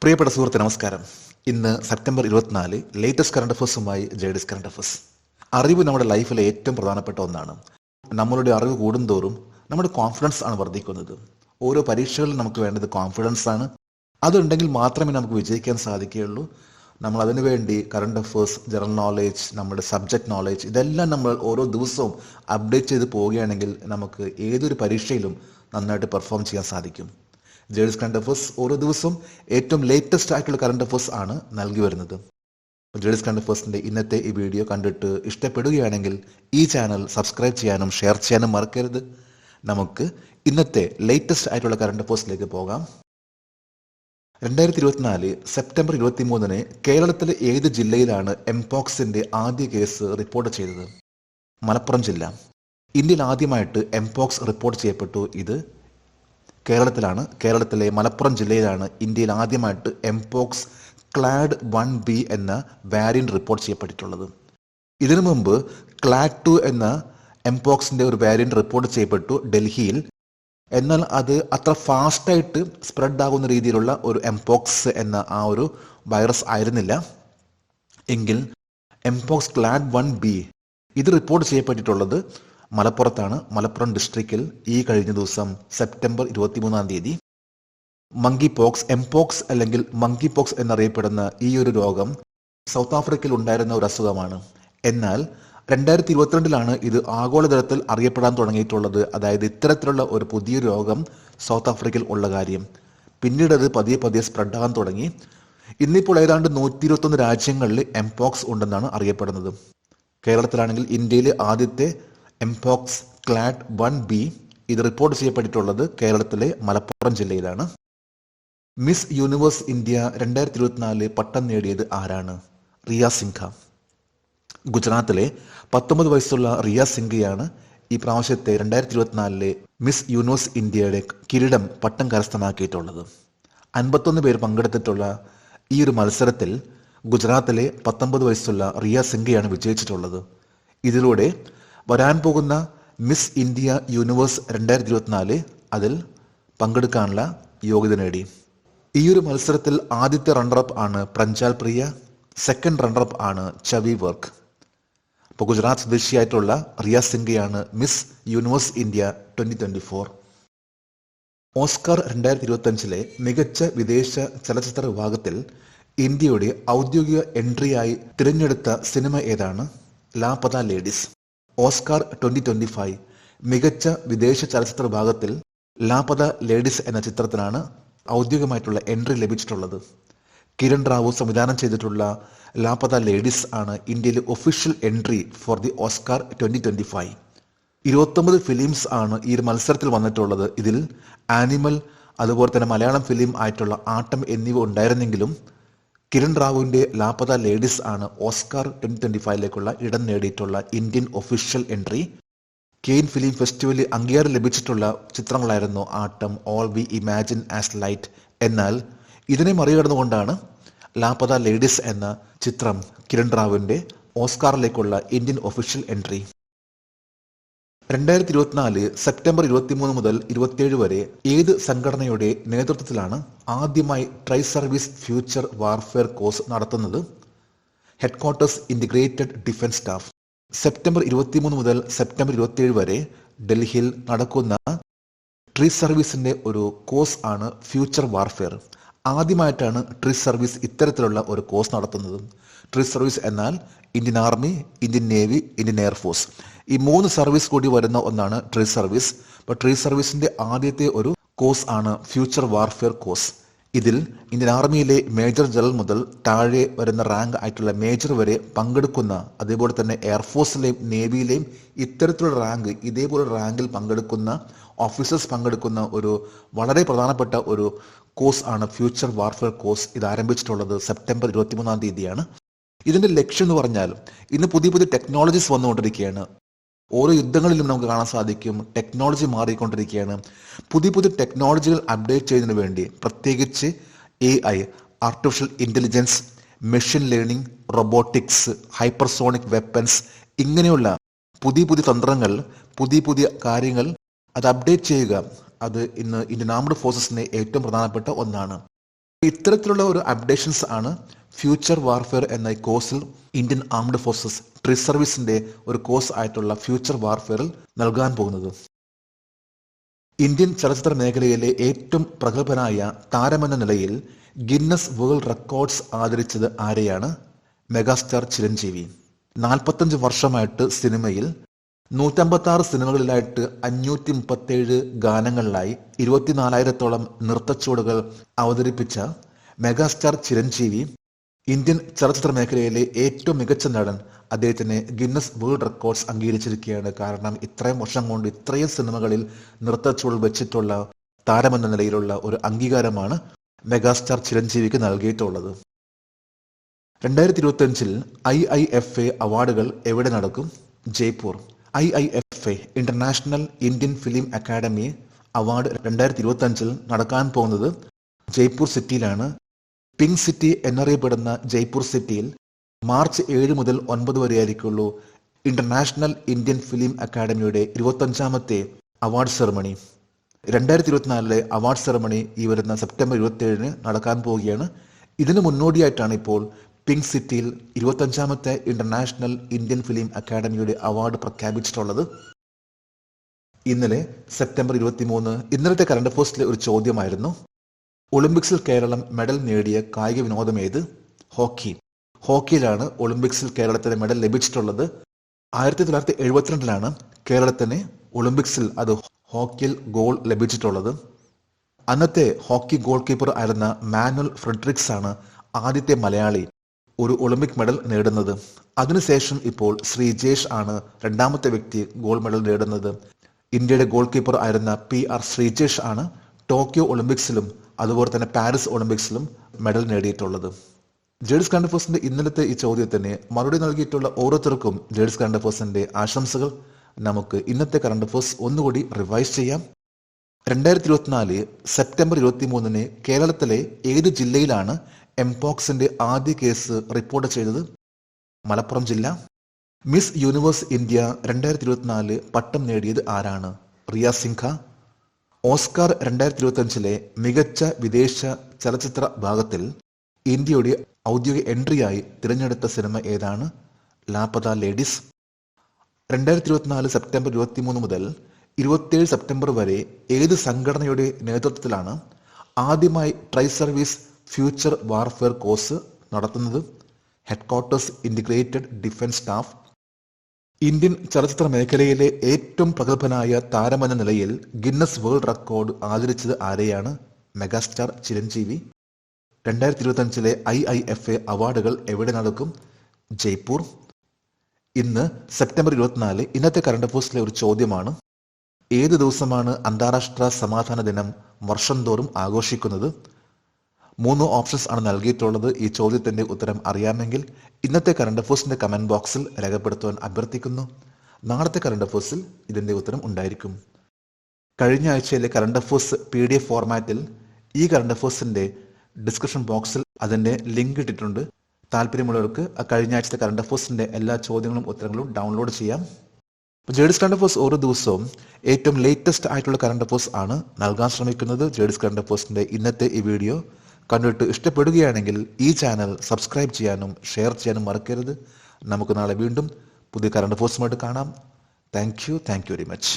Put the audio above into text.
പ്രിയപ്പെട്ട സുഹൃത്തെ നമസ്കാരം. ഇന്ന് സെപ്റ്റംബർ 24 ലേറ്റസ്റ്റ് കറണ്ട് അഫേഴ്സുമായി ജെഡിസ് കറണ്ട് അഫേഴ്സ്. അറിവ് നമ്മുടെ ലൈഫിലെ ഏറ്റവും പ്രധാനപ്പെട്ട ഒന്നാണ്. നമ്മളുടെ അറിവ് കൂടുന്തോറും നമ്മുടെ കോൺഫിഡൻസ് ആണ് വർദ്ധിക്കുന്നത്. ഓരോ പരീക്ഷകളിലും നമുക്ക് വേണ്ടത് കോൺഫിഡൻസ് ആണ്. അതുണ്ടെങ്കിൽ മാത്രമേ നമുക്ക് വിജയിക്കാൻ സാധിക്കുകയുള്ളൂ. നമ്മൾ അതിനുവേണ്ടി കറണ്ട് അഫേഴ്സ്, ജനറൽ നോളേജ്, നമ്മുടെ സബ്ജക്റ്റ് നോളേജ് ഇതെല്ലാം നമ്മൾ ഓരോ ദിവസവും അപ്ഡേറ്റ് ചെയ്ത് പോവുകയാണെങ്കിൽ നമുക്ക് ഏതൊരു പരീക്ഷയിലും നന്നായിട്ട് പെർഫോം ചെയ്യാൻ സാധിക്കും. ജെഡിസ് കറണ്ട് അഫേഴ്സ് ഓരോ ദിവസവും ഏറ്റവും ലേറ്റസ്റ്റ് ആയിട്ടുള്ള കറണ്ട് അഫേഴ്സ് ആണ് നൽകി വരുന്നത്. ജെഡിസ് കറണ്ട് അഫേഴ്സിന്റെ ഇന്നത്തെ ഈ വീഡിയോ കണ്ടിട്ട് ഇഷ്ടപ്പെടുകയാണെങ്കിൽ ഈ ചാനൽ സബ്സ്ക്രൈബ് ചെയ്യാനും ഷെയർ ചെയ്യാനും മറക്കരുത്. നമുക്ക് ഇന്നത്തെ ലേറ്റസ്റ്റ് ആയിട്ടുള്ള കറണ്ട് അഫേഴ്സിലേക്ക് പോകാം. 2024 സെപ്റ്റംബർ 23 കേരളത്തിലെ ഏത് ജില്ലയിലാണ് എംപോക്സിന്റെ ആദ്യ കേസ് റിപ്പോർട്ട് ചെയ്തത്? മലപ്പുറം ജില്ല. ഇന്ത്യയിൽ ആദ്യമായിട്ട് എംപോക്സ് റിപ്പോർട്ട് ചെയ്യപ്പെട്ടു. ഇത് കേരളത്തിലാണ്. കേരളത്തിലെ മലപ്പുറം ജില്ലയിലാണ് ഇന്ത്യയിൽ ആദ്യമായിട്ട് എംപോക്സ് ക്ലാഡ് 1B എന്ന വാരിയന്റ് റിപ്പോർട്ട് ചെയ്യപ്പെട്ടിട്ടുള്ളത്. ഇതിനു മുമ്പ് ക്ലാഡ് 2 എന്ന എംപോക്സിന്റെ ഒരു വാരിയന്റ് റിപ്പോർട്ട് ചെയ്യപ്പെട്ടു ഡൽഹിയിൽ. എന്നാൽ അത് അത്ര ഫാസ്റ്റായിട്ട് സ്പ്രെഡ് ആകുന്ന രീതിയിലുള്ള ഒരു എംപോക്സ് എന്ന ആ ഒരു വൈറസ് ആയിരുന്നില്ല. എങ്കിൽ എംപോക്സ് ക്ലാഡ് 1B ഇത് റിപ്പോർട്ട് ചെയ്യപ്പെട്ടിട്ടുള്ളത് മലപ്പുറത്താണ്. മലപ്പുറം ഡിസ്ട്രിക്റ്റിൽ ഈ കഴിഞ്ഞ ദിവസം സെപ്റ്റംബർ 23 മങ്കി പോക്സ്, എംപോക്സ് അല്ലെങ്കിൽ മങ്കി പോക്സ് എന്നറിയപ്പെടുന്ന ഈ ഒരു രോഗം സൗത്ത് ആഫ്രിക്കയിൽ ഉണ്ടായിരുന്ന ഒരു അസുഖമാണ്. എന്നാൽ 2022 ഇത് ആഗോളതലത്തിൽ അറിയപ്പെടാൻ തുടങ്ങിയിട്ടുള്ളത്. അതായത് ഇത്തരത്തിലുള്ള ഒരു പുതിയ രോഗം സൗത്ത് ആഫ്രിക്കയിൽ ഉള്ള കാര്യം. പിന്നീട് അത് പതിയെ പതിയെ സ്പ്രെഡ് ആകാൻ തുടങ്ങി. ഇന്നിപ്പോൾ ഏതാണ്ട് 121 രാജ്യങ്ങളിൽ എംപോക്സ് ഉണ്ടെന്നാണ് അറിയപ്പെടുന്നത്. കേരളത്തിലാണെങ്കിൽ ഇന്ത്യയിലെ ആദ്യത്തെ എംപോക്സ് ക്ലാഡ് 1B ഇത് റിപ്പോർട്ട് ചെയ്യപ്പെട്ടിട്ടുള്ളത് കേരളത്തിലെ മലപ്പുറം ജില്ലയിലാണ്. മിസ് യൂണിവേഴ്സ് ഇന്ത്യ 2024 പട്ടം നേടിയത് ആരാണ്? റിയ സിംഘ. ഗുജറാത്തിലെ 19 വയസ്സുള്ള റിയ സിംഘയാണ് ഈ പ്രാവശ്യത്തെ 2024 മിസ് യൂണിവേഴ്സ് ഇന്ത്യയുടെ കിരീടം പട്ടം കരസ്ഥമാക്കിയിട്ടുള്ളത്. 51 പേർ പങ്കെടുത്തിട്ടുള്ള ഈ ഒരു മത്സരത്തിൽ ഗുജറാത്തിലെ 19 വയസ്സുള്ള റിയ സിംഘയാണ് വിജയിച്ചിട്ടുള്ളത്. ഇതിലൂടെ വരാൻ പോകുന്ന മിസ് ഇന്ത്യ യൂണിവേഴ്സ് 2024 അതിൽ പങ്കെടുക്കാനുള്ള യോഗ്യത നേടി. ഈ ഒരു മത്സരത്തിൽ ആദ്യത്തെ റണ്ണറപ്പ് ആണ് പ്രഞ്ജാൽ പ്രിയ, സെക്കൻഡ് റണ്ണറപ്പ് ആണ് ചവി വർക്ക്. അപ്പോൾ ഗുജറാത്ത് സ്വദേശിയായിട്ടുള്ള റിയ സിംഘയാണ് മിസ് യൂണിവേഴ്സ് ഇന്ത്യ 2024. ഓസ്കാർ 2025 മികച്ച വിദേശ ചലച്ചിത്ര വിഭാഗത്തിൽ ഇന്ത്യയുടെ ഔദ്യോഗിക എൻട്രിയായി തിരഞ്ഞെടുത്ത സിനിമ ഏതാണ്? ലാപത ലേഡീസ്. ഓസ്കാർ 2025 മികച്ച വിദേശ ചലച്ചിത്ര വിഭാഗത്തിൽ ലാപത ലേഡീസ് എന്ന ചിത്രത്തിനാണ് ഔദ്യോഗികമായിട്ടുള്ള എൻട്രി ലഭിച്ചിട്ടുള്ളത്. കിരൺ റാവു സംവിധാനം ചെയ്തിട്ടുള്ള ലാപത ലേഡീസ് ആണ് ഇന്ത്യയിലെ official entry for the Oscar 2025. 29 films ആണ് ഈ മത്സരത്തിൽ വന്നിട്ടുള്ളത്. ഇതിൽ ആനിമൽ, അതുപോലെ തന്നെ മലയാളം ഫിലിം ആയിട്ടുള്ള ആട്ടം എന്നിവ ഉണ്ടായിരുന്നെങ്കിലും കിരൺ റാവുവിന്റെ ലാപത ലേഡീസ് ആണ് ഓസ്കാർ 2025 ഇടം നേടിയിട്ടുള്ള Indian official entry. Cannes film ഫെസ്റ്റിവലിൽ അംഗീകാരം ലഭിച്ചിട്ടുള്ള ചിത്രങ്ങളായിരുന്നു Aattam, all we imagine as light. എന്നാൽ ഇതിനെ മറികടന്നുകൊണ്ടാണ് ലാപത ലേഡീസ് എന്ന ചിത്രം കിരൺ റാവുവിന്റെ ഓസ്കാറിലേക്കുള്ള ഇന്ത്യൻ ഒഫീഷ്യൽ എൻട്രി. 2024 സെപ്റ്റംബർ 23 മുതൽ 27 വരെ ഏത് സംഘടനയുടെ നേതൃത്വത്തിലാണ് ആദ്യമായി tri service future warfare course നടത്തുന്നത്? Headquarters integrated defence staff. September 23 മുതൽ സെപ്റ്റംബർ 27 വരെ ഡൽഹിയിൽ നടക്കുന്ന ട്രീ സർവീസിന്റെ ഒരു കോഴ്സ് ആണ് ഫ്യൂച്ചർ വാർഫെയർ. ആദ്യമായിട്ടാണ് ട്രീ സർവീസ് ഇത്തരത്തിലുള്ള ഒരു കോഴ്സ് നടത്തുന്നത്. ട്രീ സർവീസ് എന്നാൽ Indian army, Indian navy, Indian air force ഈ 3 സർവീസ് കൂടി വരുന്ന ഒന്നാണ് ട്രീ സർവീസ്. അപ്പോൾ ട്രീ സർവീസിന്റെ ആദ്യത്തെ ഒരു കോഴ്സ് ആണ് ഫ്യൂച്ചർ വാർഫെയർ കോഴ്സ്. ഇതിൽ ഇന്ത്യൻ ആർമിയിലെ മേജർ ജനറൽ മുതൽ താഴെ വരുന്ന റാങ്ക് ആയിട്ടുള്ള മേജർ വരെ പങ്കെടുക്കുന്ന, അതേപോലെ തന്നെ എയർഫോഴ്സിലെയും നേവിയിലെയും ഇത്തരത്തിലുള്ള റാങ്ക്, ഇതേപോലെ റാങ്കിൽ പങ്കെടുക്കുന്ന ഓഫീസേഴ്സ് പങ്കെടുക്കുന്ന ഒരു വളരെ പ്രധാനപ്പെട്ട ഒരു കോഴ്സ് ആണ് ഫ്യൂച്ചർ വാർഫെയർ കോഴ്സ്. ഇത് ആരംഭിച്ചിട്ടുള്ളത് സെപ്റ്റംബർ 23 ഇതിന്റെ ലക്ഷ്യം എന്ന് പറഞ്ഞാൽ ഇന്ന് പുതിയ പുതിയ ടെക്നോളജീസ് വന്നുകൊണ്ടിരിക്കുകയാണ്. ഓരോ യുദ്ധങ്ങളിലും നമുക്ക് കാണാൻ സാധിക്കും ടെക്നോളജി മാറിക്കൊണ്ടിരിക്കുകയാണ്. പുതിയ പുതിയ ടെക്നോളജികൾ അപ്ഡേറ്റ് ചെയ്യുന്നതിന് വേണ്ടി പ്രത്യേകിച്ച് AI, artificial intelligence, machine learning, robotics, hypersonic weapons ഇങ്ങനെയുള്ള പുതിയ പുതിയ തന്ത്രങ്ങൾ, പുതിയ പുതിയ കാര്യങ്ങൾ അത് അപ്ഡേറ്റ് ചെയ്യുക, അത് ഇന്ന് ഇന്ത്യൻ ആർമഡ് ഫോഴ്സസിന് ഏറ്റവും പ്രധാനപ്പെട്ട ഒന്നാണ്. ഇത്തരത്തിലുള്ള ഒരു അപ്ഡേഷൻസ് ആണ് ഫ്യൂച്ചർ വാർഫെയർ എന്ന കോഴ്സിൽ ഇന്ത്യൻ ആംഡ് ഫോഴ്സസ് റിസർവീസിന്റെ ഒരു കോഴ്സ് ആയിട്ടുള്ള ഫ്യൂച്ചർ വാർഫെയറിൽ നൽകാൻ പോകുന്നത്. ഇന്ത്യൻ ചലച്ചിത്ര മേഖലയിലെ ഏറ്റവും പ്രഗത്ഭനായ താരമെന്ന നിലയിൽ ഗിന്നസ് വേൾഡ് റെക്കോർഡ്സ് ആദരിച്ചത് ആരെയാണ്? മെഗാസ്റ്റാർ ചിരഞ്ജീവി. 45 വർഷമായിട്ട് സിനിമയിൽ 156 സിനിമകളിലായിട്ട് 537 ഗാനങ്ങളിലായി 24,000-ഓളം നൃത്തച്ചുവടുകൾ അവതരിപ്പിച്ച മെഗാസ്റ്റാർ ചിരഞ്ജീവി ഇന്ത്യൻ ചലച്ചിത്ര മേഖലയിലെ ഏറ്റവും മികച്ച നടൻ. അദ്ദേഹത്തിന് ഗിന്നസ് വേൾഡ് റെക്കോർഡ്സ് അംഗീകരിച്ചിരിക്കുകയാണ്. കാരണം ഇത്രയും വർഷം കൊണ്ട് ഇത്രയും സിനിമകളിൽ നൃത്തച്ചുവടുകൾ വെച്ചിട്ടുള്ള താരമെന്ന നിലയിലുള്ള ഒരു അംഗീകാരമാണ് മെഗാസ്റ്റാർ ചിരഞ്ജീവിക്ക് നൽകിയിട്ടുള്ളത്. 2025 IIFA അവാർഡുകൾ എവിടെ നടക്കും? Jaipur. IIFA international Indian film academy award 2025 നടക്കാൻ പോകുന്നത് ജയ്പൂർ സിറ്റിയിലാണ്. പിങ്ക് സിറ്റി എന്നറിയപ്പെടുന്ന ജയ്പൂർ സിറ്റിയിൽ മാർച്ച് 7 മുതൽ 9 വരെ ആയിരിക്കുള്ളൂ ഇന്റർനാഷണൽ ഇന്ത്യൻ ഫിലിം അക്കാദമിയുടെ 25ാമത്തെ അവാർഡ് സെറമണി. 2024 അവാർഡ് സെറമണി ഈ വരുന്ന സെപ്റ്റംബർ 27 നടക്കാൻ പോവുകയാണ്. ഇതിനു മുന്നോടിയായിട്ടാണ് ഇപ്പോൾ പിങ്ക് സിറ്റിയിൽ 25ാമത്തെ ഇന്റർനാഷണൽ ഇന്ത്യൻ ഫിലിം അക്കാദമിയുടെ അവാർഡ് പ്രഖ്യാപിച്ചിട്ടുള്ളത്. ഇന്നലെ സെപ്റ്റംബർ 23 ഇന്നലത്തെ കറണ്ട് അഫയേഴ്സിലെ ഒരു ചോദ്യമായിരുന്നു, ഒളിമ്പിക്സിൽ കേരളം മെഡൽ നേടിയ കായിക വിനോദം ഏത്? ഹോക്കി. ഹോക്കിയിലാണ് ഒളിമ്പിക്സിൽ കേരളത്തിന് മെഡൽ ലഭിച്ചിട്ടുള്ളത്. 1972 കേരളത്തിന് ഒളിമ്പിക്സിൽ അത് ഹോക്കിയിൽ ഗോൾ ലഭിച്ചിട്ടുള്ളത്. അന്നത്തെ ഹോക്കി ഗോൾ കീപ്പർ ആയിരുന്ന മാനുവൽ ഫ്രെഡറിക്സ് ആണ് ആദ്യത്തെ മലയാളി ഒരു ഒളിമ്പിക് മെഡൽ നേടുന്നത്. അതിനുശേഷം ഇപ്പോൾ ശ്രീജേഷ് ആണ് രണ്ടാമത്തെ വ്യക്തി ഗോൾഡ് മെഡൽ നേടുന്നത്. ഇന്ത്യയുടെ ഗോൾ കീപ്പർ ആയിരുന്ന PR ശ്രീജേഷ് ആണ് ടോക്കിയോ ഒളിമ്പിക്സിലും അതുപോലെ തന്നെ പാരീസ് ഒളിമ്പിക്സിലും മെഡൽ നേടിയിട്ടുള്ളത്. ജേഡ്സ് കറണ്ട് അഫയേഴ്സിന്റെ ഇന്നലത്തെ ഈ ചോദ്യത്തിന് മറുപടി നൽകിയിട്ടുള്ള ഓരോരുത്തർക്കും ജേഡ്സ് കറണ്ട് അഫയേഴ്സിന്റെ ആശംസകൾ. നമുക്ക് ഇന്നത്തെ കറണ്ട് അഫയേഴ്സ് ഒന്നുകൂടി റിവൈസ് ചെയ്യാം. 2024 സെപ്റ്റംബർ 23 കേരളത്തിലെ ഏത് ജില്ലയിലാണ് എംപോക്സിന്റെ ആദ്യ കേസ് റിപ്പോർട്ട് ചെയ്തത്? മലപ്പുറം ജില്ല. മിസ് യൂണിവേഴ്സ് ഇന്ത്യ 2024 പട്ടം നേടിയത് ആരാണ്? റിയ സിൻഹ. ഓസ്കാർ 2025 മികച്ച വിദേശ ചലച്ചിത്ര വിഭാഗത്തിൽ ഇന്ത്യയുടെ ഔദ്യോഗിക എൻട്രിയായി തിരഞ്ഞെടുത്ത സിനിമ ഏതാണ്? ലാപത ലേഡീസ്. 2024 സെപ്റ്റംബർ 23 മുതൽ 27 സെപ്റ്റംബർ വരെ ഏത് സംഘടനയുടെ നേതൃത്വത്തിലാണ് ആദ്യമായി tri service future warfare course നടത്തുന്നത്? Headquarters integrated defence staff. Indian ചലച്ചിത്ര മേഖലയിലെ ഏറ്റവും പ്രഗത്ഭനായ താരമെന്ന നിലയിൽ ഗിന്നസ് വേൾഡ് റെക്കോർഡ് ആദരിച്ചത് ആരെയാണ്? മെഗാസ്റ്റാർ ചിരഞ്ജീവി. 2025 IIFA അവാർഡുകൾ എവിടെ നടക്കും? ജയ്പൂർ. ഇന്ന് സെപ്റ്റംബർ 24 ഇന്നത്തെ കറണ്ട് അഫയേഴ്സിലെ ഒരു ചോദ്യമാണ്, ഏത് ദിവസമാണ് അന്താരാഷ്ട്ര സമാധാന ദിനം വർഷം തോറും ആഘോഷിക്കുന്നത്? 3 ഓപ്ഷൻസ് ആണ് നൽകിയിട്ടുള്ളത്. ഈ ചോദ്യത്തിന്റെ ഉത്തരം അറിയാമെങ്കിൽ ഇന്നത്തെ കറണ്ട് അഫയേഴ്സിന്റെ കമന്റ് ബോക്സിൽ രേഖപ്പെടുത്തുവാൻ അഭ്യർത്ഥിക്കുന്നു. നാളത്തെ കറണ്ട് അഫയേഴ്സിൽ ഇതിന്റെ ഉത്തരം ഉണ്ടായിരിക്കും. കഴിഞ്ഞ ആഴ്ചയിലെ കറണ്ട് അഫയേഴ്സ് PDF ഫോർമാറ്റിൽ ഈ കറണ്ട് അഫയേഴ്സിന്റെ ഡിസ്ക്രിപ്ഷൻ ബോക്സിൽ അതിന്റെ ലിങ്ക് ഇട്ടിട്ടുണ്ട്. താല്പര്യമുള്ളവർക്ക് കഴിഞ്ഞ ആഴ്ചത്തെ കറണ്ട് അഫയേഴ്സിന്റെ എല്ലാ ചോദ്യങ്ങളും ഉത്തരങ്ങളും ഡൗൺലോഡ് ചെയ്യാം. ജേഡ്സ് കറണ്ട് അഫയേഴ്സ് ഓരോ ദിവസവും ഏറ്റവും ലേറ്റസ്റ്റ് ആയിട്ടുള്ള കറണ്ട് അഫയേഴ്സ് ആണ് നൽകാൻ ശ്രമിക്കുന്നത്. ജേഡ്സ് കറണ്ട് അഫയേഴ്സിന്റെ ഇന്നത്തെ ഈ വീഡിയോ കണ്ടിട്ട് ഇഷ്ടപ്പെടുകയാണെങ്കിൽ ഈ ചാനൽ സബ്സ്ക്രൈബ് ചെയ്യാനും ഷെയർ ചെയ്യാനും മറക്കരുത്. നമുക്ക് നാളെ വീണ്ടും പുതിയ കറണ്ട് അഫയേഴ്സുമായിട്ട് കാണാം. Thank you very much.